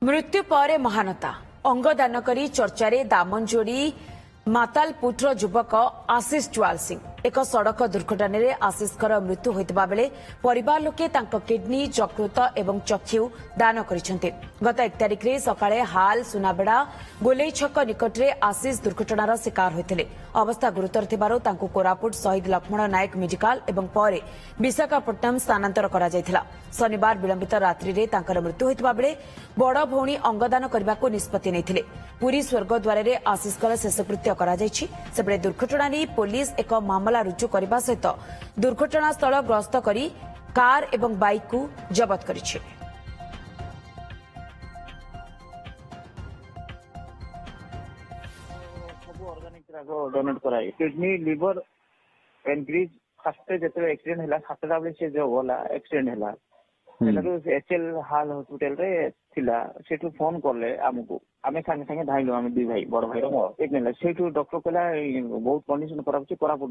मृत्यु पर महानता अंगदान करी चर्चारे दामनजोड़ी मातालपुटर युवक आशीष च्वाल सिंह एक सड़क दुर्घटन में आशीषकर मृत्यु होता बेले परिवार लोके किडनी यकृत और चक्षु दान करिसेंते। गत 1 तारिख में सकाळे हाल सुनाबेड़ा गोलेई छक निकट में आशीष दुर्घटनार शिकार होते। अवस्था गुरुतर थिबारु तांकु कोरापुट शहीद लक्ष्मण नायक मेडिकल एवं पर विशाखापट्टनम स्थानांतर करा जायथिला। शनिवार विलंबित रात्रि में तांकर मृत्यु होता बेले बड़ भौणी अंगदान करने को निष्पत्ति नहीं। पुरी स्वर्गद्वार में आशीषकर शेषकृत्य करा जायछि। सेबळे दुर्घटना नहीं पुलिस एक मामला रुजु करने सहित दुर्घटनास्थल ग्रस्त करी कार एवं बाइक को जबत करिछि। डोनेट कराई किडनी लिवर पेनक्रिज फास्ट जेते एक्सीडेंट हला सातटा बेले से जो गला एक्सीडेंट हला एचएल हाल हॉस्पिटल रे थिला सेठू फोन करले हमको आमे संगे संगे धाइलो आमे दी भाई बड़ भाई रो एक नेला सेठू डॉक्टर कहला बहुत कंडीशन खराब छै कोरापुट